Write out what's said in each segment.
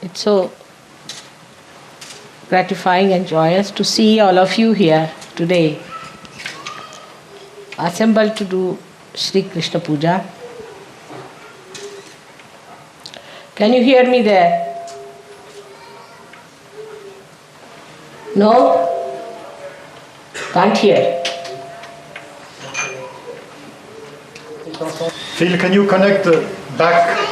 It's so gratifying and joyous to see all of you here today, assembled to do Sri Krishna Puja. Can you hear me there? No? Can't hear. Phil, can you connect back?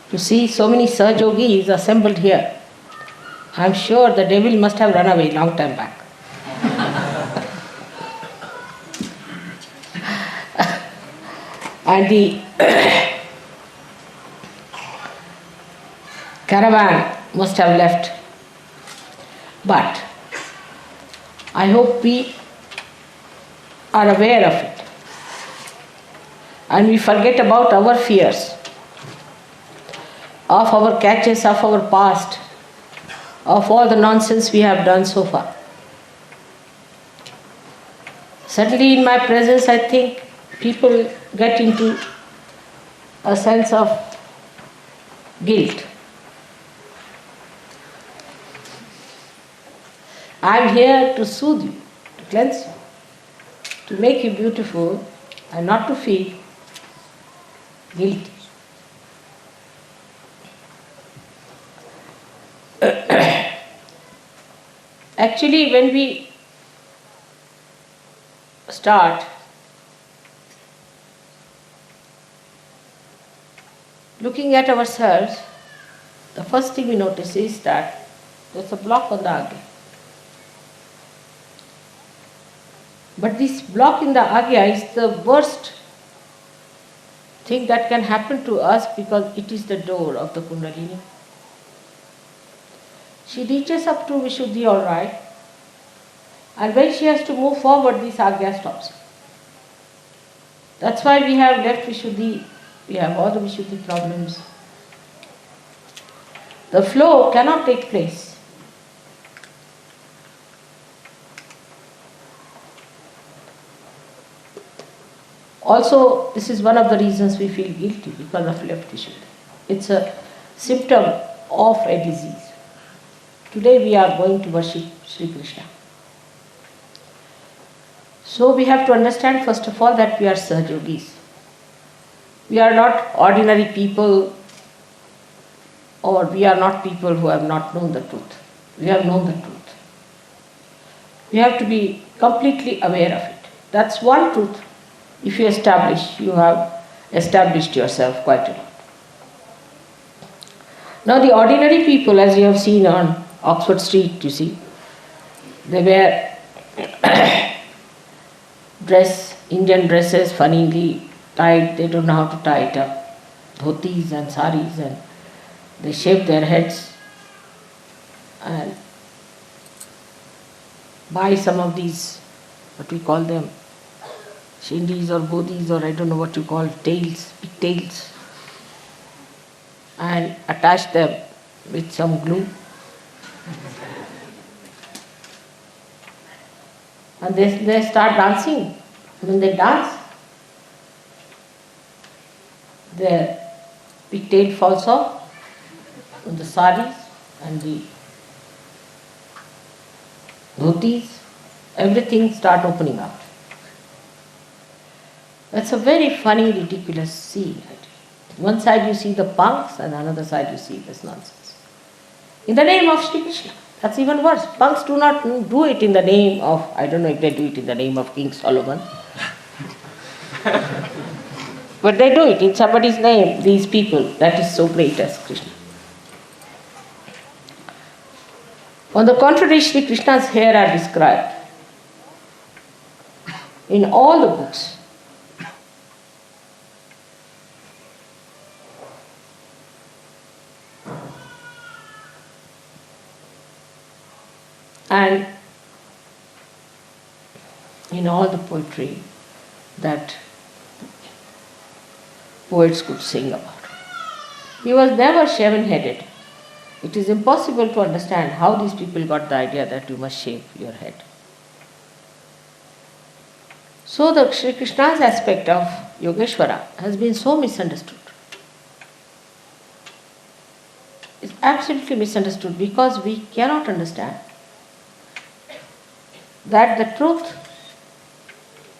To see so many Sahajogis assembled here, I'm sure the devil must have run away long time back. And the caravan must have left. But I hope we are aware of it and we forget about our fears, of our catches, of our past, of all the nonsense we have done so far. Certainly in my presence, I think people get into a sense of guilt. I am here to soothe you, to cleanse you, to make you beautiful and not to feel guilty. Actually, when we start looking at ourselves, the first thing we notice is that there's a block on the agya. But this block in the agya is the worst thing that can happen to us because it is the door of the Kundalini. She reaches up to Vishuddhi all right, and when she has to move forward, this agya stops. That's why we have left Vishuddhi, we have all the Vishuddhi problems. The flow cannot take place. Also, this is one of the reasons we feel guilty because of left Vishuddhi. It's a symptom of a disease. Today we are going to worship Sri Krishna. So we have to understand first of all that we are Sahajogis. We are not ordinary people, or we are not people who have not known the truth. We have known the truth. We have to be completely aware of it. That's one truth. If you establish, you have established yourself quite a lot. Now the ordinary people, as you have seen on Oxford Street, you see, they wear Indian dresses, funnily tied, they don't know how to tie it up, dhotis and saris, and they shave their heads and buy some of these, what we call them, shindis or bodhis, or I don't know what you call, tails, pigtails, and attach them with some glue. And they start dancing. When they dance, their pigtail falls off, and the saris and the dhotis, everything start opening up. That's a very funny, ridiculous scene. One side you see the punks and another side you see this nonsense. In the name of Sri Krishna. That's even worse. Punks do not do it in the name of, I don't know if they do it in the name of King Solomon. But they do it in somebody's name, these people. That is so great as Krishna. On the contrary, Sri Krishna's hair are described in all the books. and in all the poetry that poets could sing about. He was never shaven-headed. It is impossible to understand how these people got the idea that you must shave your head. So the Sri Krishna's aspect of Yogeshwara has been so misunderstood. It's absolutely misunderstood because we cannot understand that the truth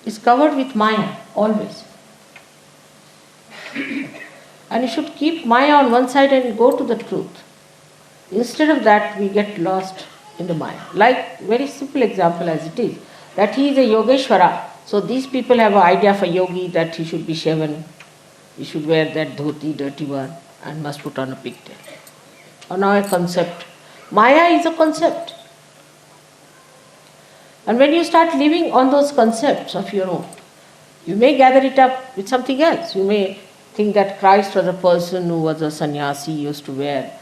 is covered with Maya always. And you should keep Maya on one side and go to the truth. Instead of that, we get lost in the Maya. Like, very simple example as it is, that he is a Yogeshwara. So these people have an idea of a yogi that he should be shaven, he should wear that dhoti, dirty one, and must put on a pigtail. Or now a concept. Maya is a concept. And when you start living on those concepts of your own, you may gather it up with something else. You may think that Christ was a person who was a sannyasi, used to wear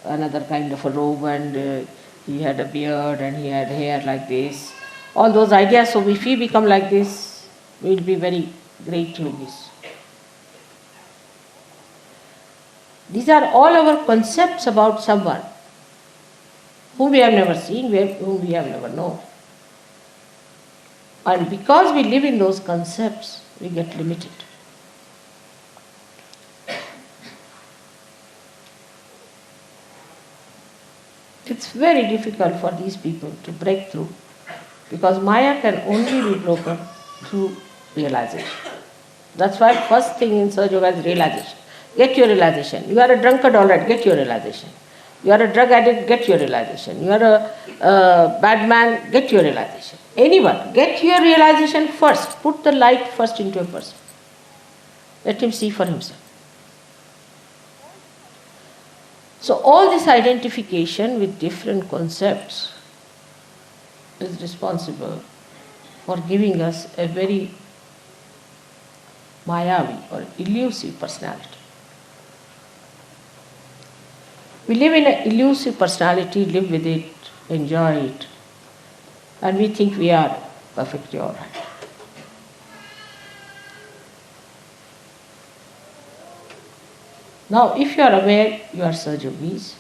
another kind of a robe, and he had a beard and he had hair like this. All those ideas. So if we become like this, we will be very great yogis. These are all our concepts about someone whom we have never seen, whom we have never known. And because we live in those concepts, we get limited. It's very difficult for these people to break through, because Maya can only be broken through realization. That's why first thing in Sahaja Yoga is realization. Get your realization. You are a drunkard, all right, get your realization. You are a drug addict, get your realization. You are a bad man, get your realization. Anyone, get your realization first. Put the light first into a person. Let him see for himself. So all this identification with different concepts is responsible for giving us a very Mayavi or elusive personality. We live in an elusive personality, live with it, enjoy it, and we think we are perfectly all right. Now, if you are aware you are Sahaja Yogis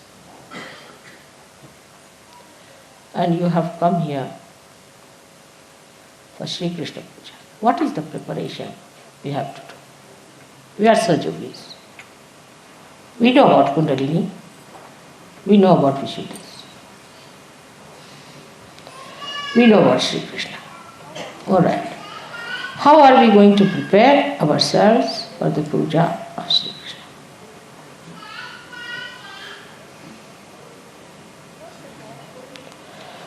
and you have come here for Sri Krishna Puja, what is the preparation we have to do? We are Sahaja Yogis. We know about Kundalini. We know about Vishuddhis. We know about Sri Krishna. All right. How are we going to prepare ourselves for the puja of Sri Krishna?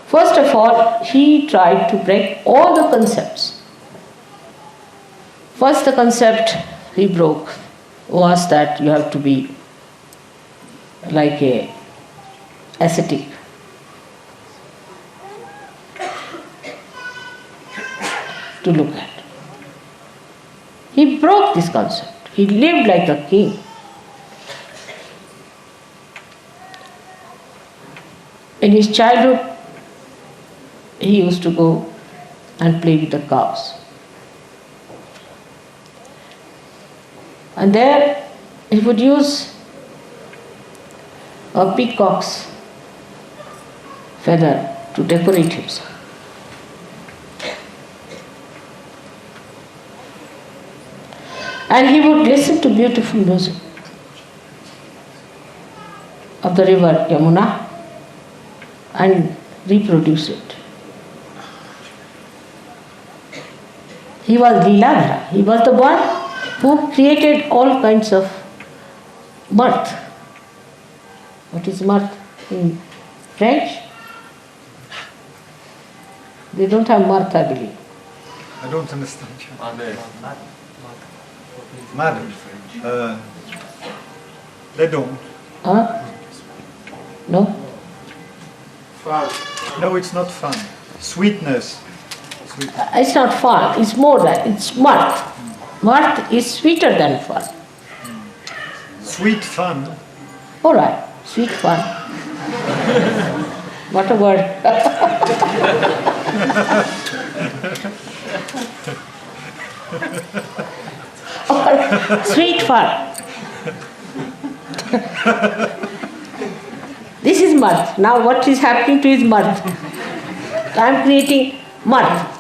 First of all, he tried to break all the concepts. First, the concept he broke was that you have to be like a ascetic. To look at. He broke this concept. He lived like a king. In his childhood, he used to go and play with the cows. And there he would use a peacock's feather to decorate himself. And he would listen to beautiful music of the river Yamuna and reproduce it. He was Leeladhara. He was the one who created all kinds of mirth. What is mirth in French? They don't have mirth, I believe. I don't understand. Madam. They don't. Huh? No? Fun. No, it's not fun. Sweetness. It's not fun. It's more than, it's mirth. Mirth is sweeter than fun. Sweet fun. All right, sweet fun. What a word. Or sweet fun. This is mirth. Now what is happening to his mirth? I am creating mirth,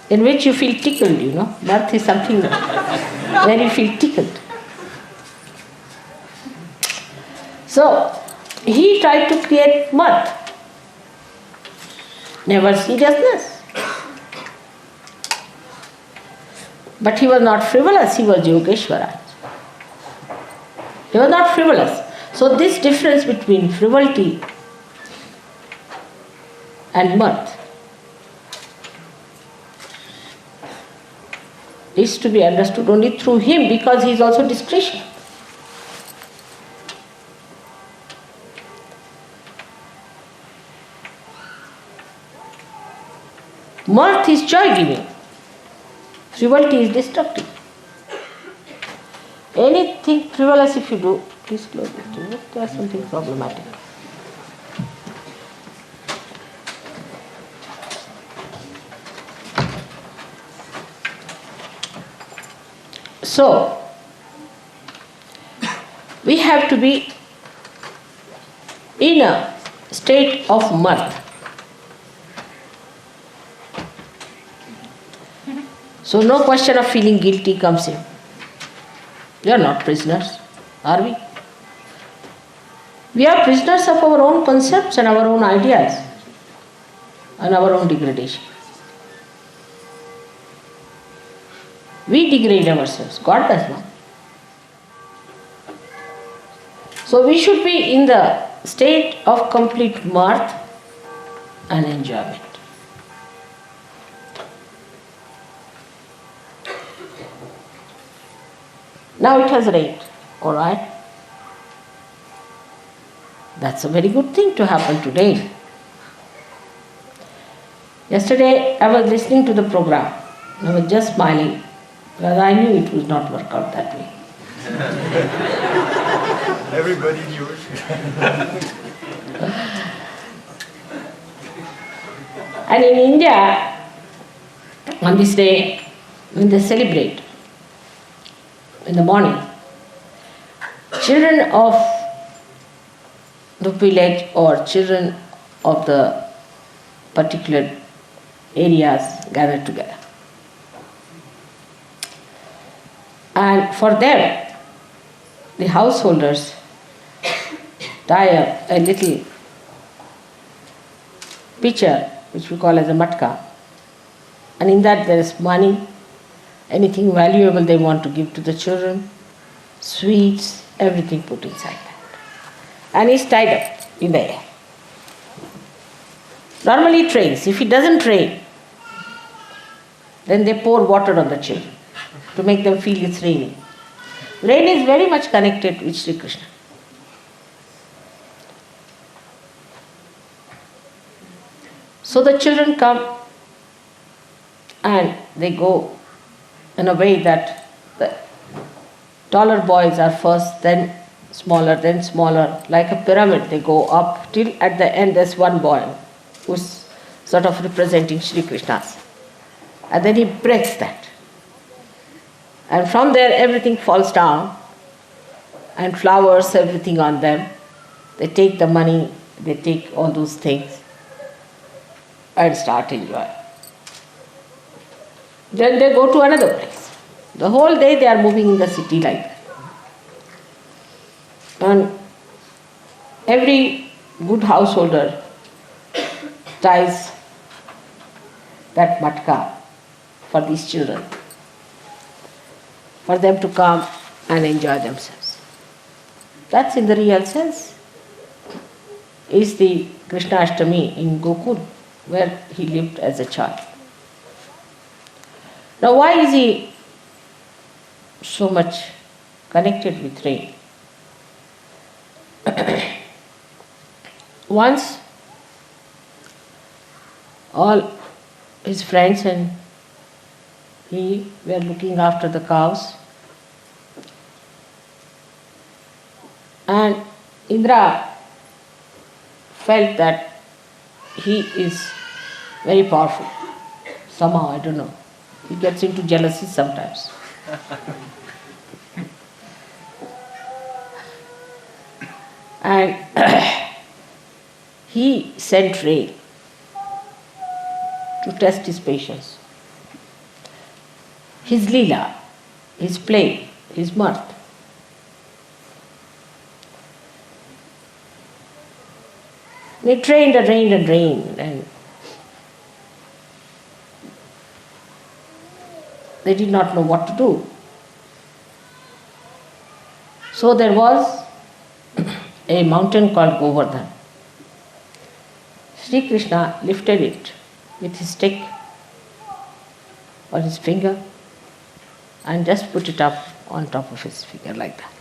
in which you feel tickled, you know. Mirth is something where you feel tickled. So, he tried to create mirth, never seriousness. But he was not frivolous, he was Yogeshwara. He was not frivolous. So this difference between frivolity and mirth is to be understood only through him, because he is also discretion. Mirth is joy-giving. Frivolity is destructive. Anything frivolous if you do, please close it. There's something problematic. So, we have to be in a state of mirth. So no question of feeling guilty comes in. We are not prisoners, are we? We are prisoners of our own concepts and our own ideas and our own degradation. We degrade ourselves, God does not. So we should be in the state of complete mirth and enjoyment. Now it has rained, alright? That's a very good thing to happen today. Yesterday I was listening to the program. I was just smiling because I knew it would not work out that way. Everybody knew it. And in India, on this day, when they celebrate, in the morning, children of the village or children of the particular areas gather together. And for them, the householders tie up a little pitcher, which we call as a matka, and in that there is money, anything valuable they want to give to the children, sweets, everything put inside that. And it's tied up in the air. Normally it rains. If it doesn't rain, then they pour water on the children to make them feel it's raining. Rain is very much connected with Sri Krishna. So the children come and they go in a way that the taller boys are first, then smaller, like a pyramid. They go up till at the end there's one boy who's sort of representing Sri Krishna's. And then he breaks that. And from there everything falls down and flowers, everything on them. They take the money, they take all those things and start enjoying. Then they go to another place. The whole day they are moving in the city like that. And every good householder ties that matka for these children, for them to come and enjoy themselves. That's in the real sense is the Krishna Ashtami in Gokul, where he lived as a child. Now why is he so much connected with rain? Once all his friends and he were looking after the cows, and Indra felt that he is very powerful. Somehow, I don't know. He gets into jealousy sometimes. And he sent rain to test his patience. His leela, his play, his mirth. They trained and rained and rained, and they did not know what to do. So there was a mountain called Govardhan. Sri Krishna lifted it with his stick or his finger and just put it up on top of his finger like that.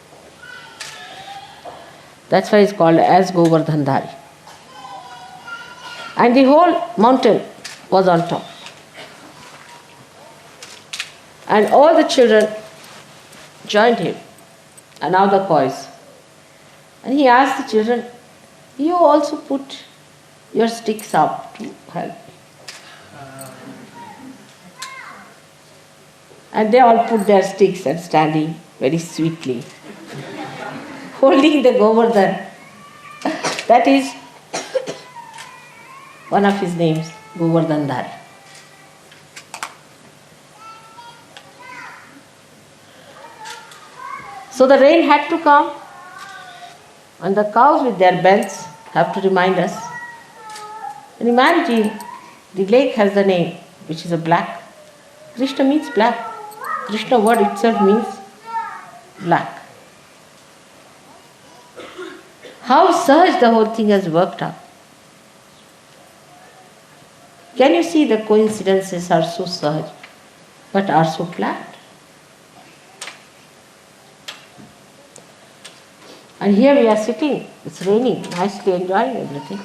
That's why it's called as Govardhandhari. And the whole mountain was on top. And all the children joined him, and now the boys. And he asked the children, you also put your sticks up to help me. And they all put their sticks and standing very sweetly, holding the Govardhan. That is one of his names, Govardhandhari. So the rain had to come, and the cows with their bells have to remind us. And imagine the lake has the name, which is a black. Krishna means black. Krishna word itself means black. How sahaj the whole thing has worked out. Can you see the coincidences are so sahaj, but are so planned? And here we are sitting, it's raining, nicely enjoying everything.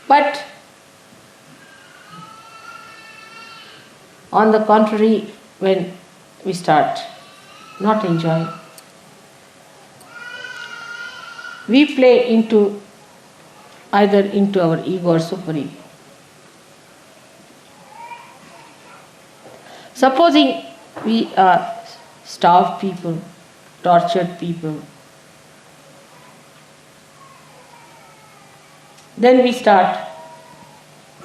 But on the contrary, when we start not enjoying, we play into either into our ego or super-ego. Supposing we are starved people, tortured people, then we start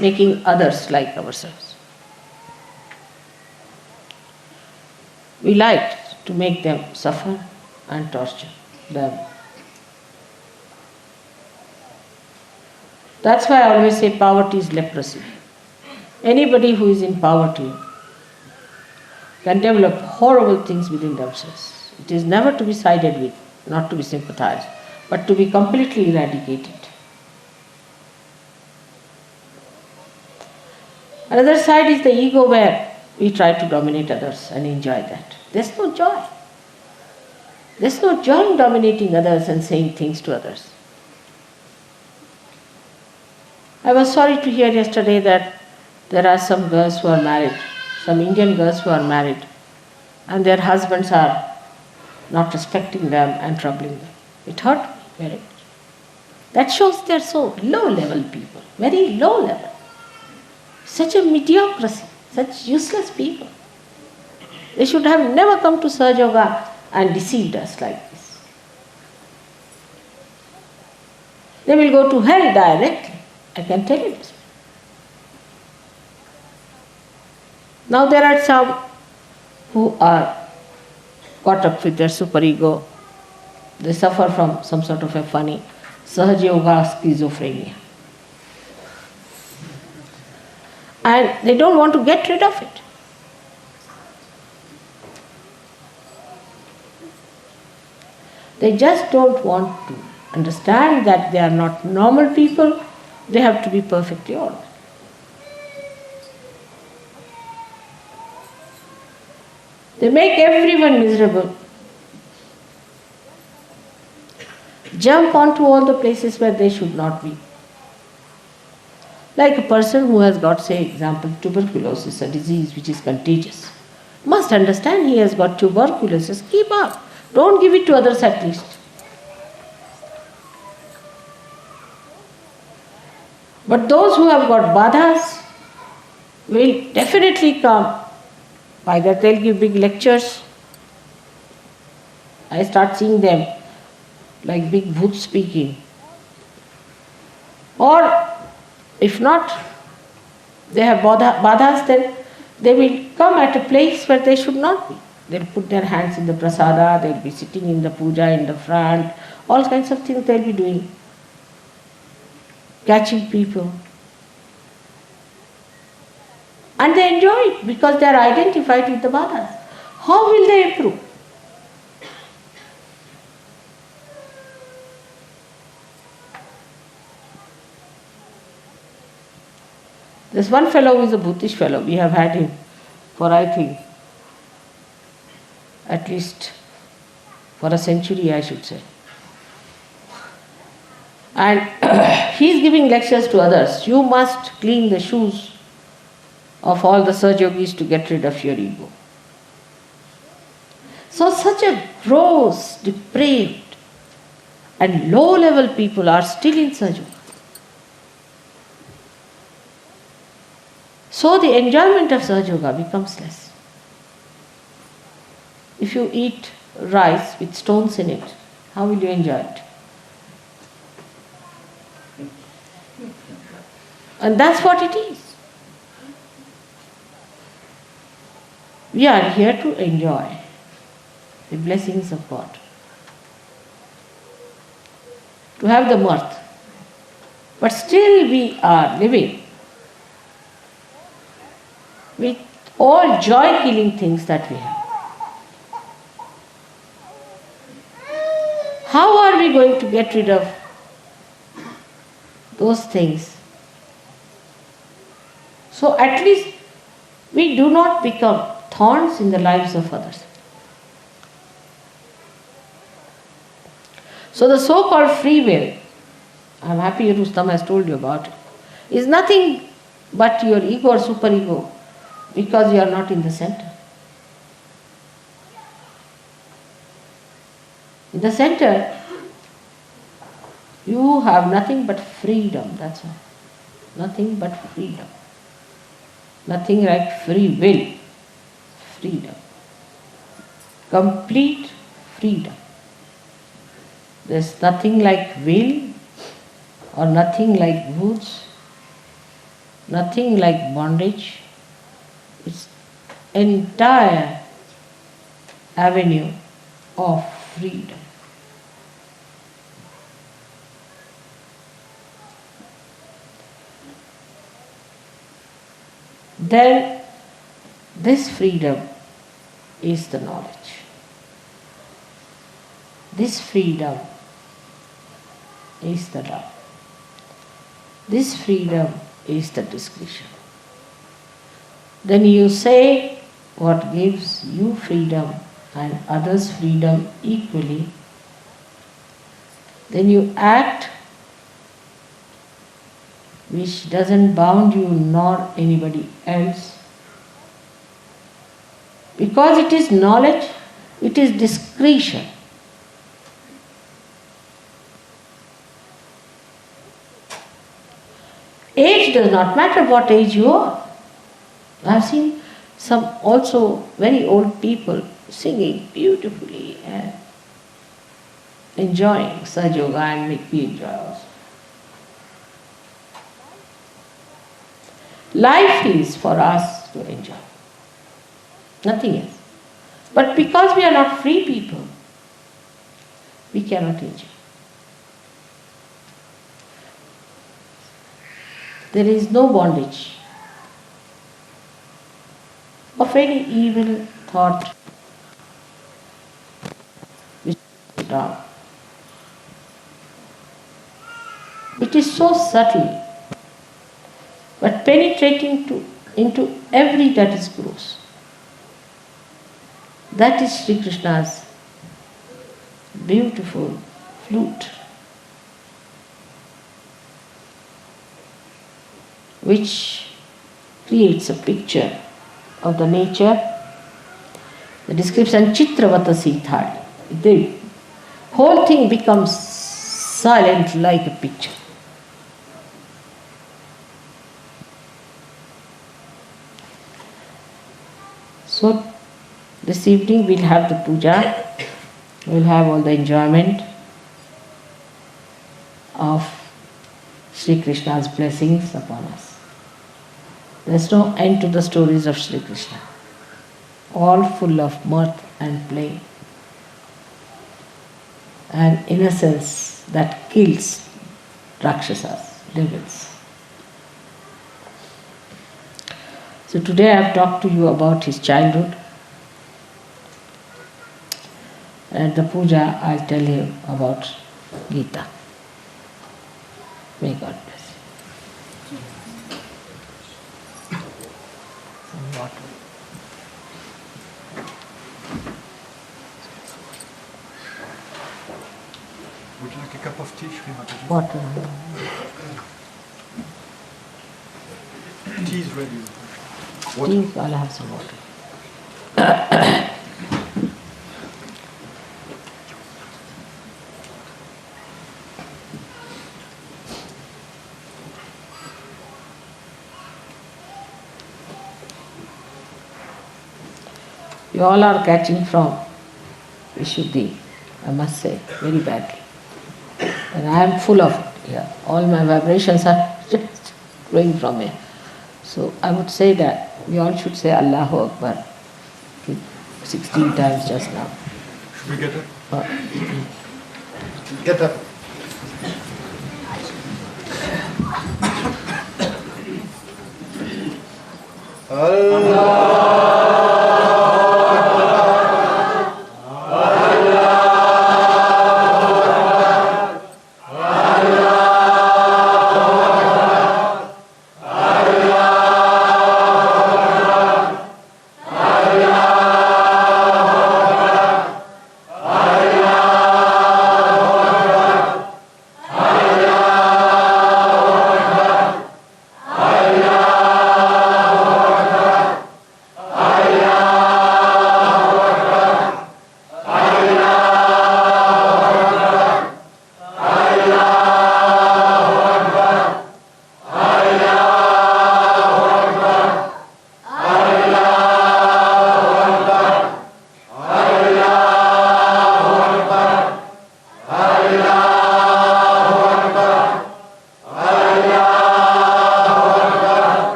making others like ourselves. We like to make them suffer and torture them. That's why I always say poverty is leprosy. Anybody who is in poverty can develop horrible things within themselves. It is never to be sided with, not to be sympathized, but to be completely eradicated. Another side is the ego, where we try to dominate others and enjoy that. There's no joy. There's no joy in dominating others and saying things to others. I was sorry to hear yesterday that there are some girls who are married, some Indian girls who are married, and their husbands are not respecting them and troubling them. It hurt me very much. That shows they are so low-level people, very low level. Such a mediocrity, such useless people. They should have never come to Sahaja Yoga and deceived us like this. They will go to hell directly, I can tell you this. Now there are some who are caught up with their superego. They suffer from some sort of a funny Sahaja Yoga schizophrenia. And they don't want to get rid of it. They just don't want to understand that they are not normal people, they have to be perfectly all. They make everyone miserable. Jump onto all the places where they should not be. Like a person who has got, say, example, tuberculosis, a disease which is contagious, must understand he has got tuberculosis, keep up. Don't give it to others at least. But those who have got badhas will definitely come. Either they'll give big lectures. I start seeing them like big bhut speaking. Or if not, they have badhas, then they will come at a place where they should not be. They'll put their hands in the prasada, they'll be sitting in the puja in the front, all kinds of things they'll be doing. Catching people. And they enjoy it because they are identified with the badhas. How will they improve? There's one fellow who is a Buddhist fellow. We have had him for, I think, at least for a century, I should say. And he is giving lectures to others. You must clean the shoes of all the Saj Yogis to get rid of your ego. So such a gross, depraved and low-level people are still in Saj Yoga. So the enjoyment of Saj Yoga becomes less. If you eat rice with stones in it, how will you enjoy it? And that's what it is. We are here to enjoy the blessings of God, to have the mirth. But still we are living with all joy-killing things that we have. How are we going to get rid of those things? So at least we do not become thorns in the lives of others. So the so-called free will, I am happy Rustam has told you about it, is nothing but your ego or superego, because you are not in the center. In the center, you have nothing but freedom, that's all. Nothing but freedom. Nothing like free will. Freedom. Complete freedom. There's nothing like will or nothing like goods, nothing like bondage. It's entire avenue of freedom. Then this freedom is the knowledge. This freedom is the love. This freedom is the discretion. Then you say what gives you freedom and others freedom equally. Then you act which doesn't bound you nor anybody else. Because it is knowledge, it is discretion. Age does not matter what age you are. I have seen some also very old people singing beautifully and enjoying Saj Yoga, and make me enjoy also. Life is for us to enjoy, nothing else. But because we are not free people, we cannot enjoy. There is no bondage of any evil thought which is wrong. It is so subtle, but penetrating into every that is gross. That is Sri Krishna's beautiful flute, which creates a picture of the nature. The description Chitravata Sithali. The whole thing becomes silent like a picture. So this evening we'll have the puja, we'll have all the enjoyment of Sri Krishna's blessings upon us. There's no end to the stories of Sri Krishna, all full of mirth and play and innocence that kills Rakshasas, devils. So today I have talked to you about his childhood. At the puja I'll tell you about Gita. May God bless you. Some water. Would you like a cup of tea, Shri Mataji? Water. Tea is ready. Please, I'll have some water. You all are catching from Vishuddhi, I must say, very badly. And I am full of it here. All my vibrations are just going from here. So I would say that we all should say Allahu Akbar 16 times just now. Should we get up? Get up. Allah.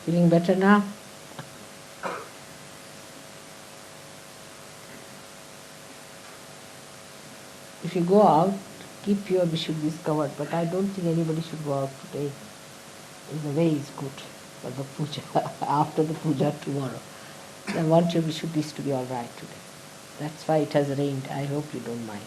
Feeling better now? If you go out, keep your Vishuddhis covered, but I don't think anybody should go out today. The way is good for the puja, after the puja tomorrow. I want your Vishuddhis to be all right today. That's why it has rained. I hope you don't mind.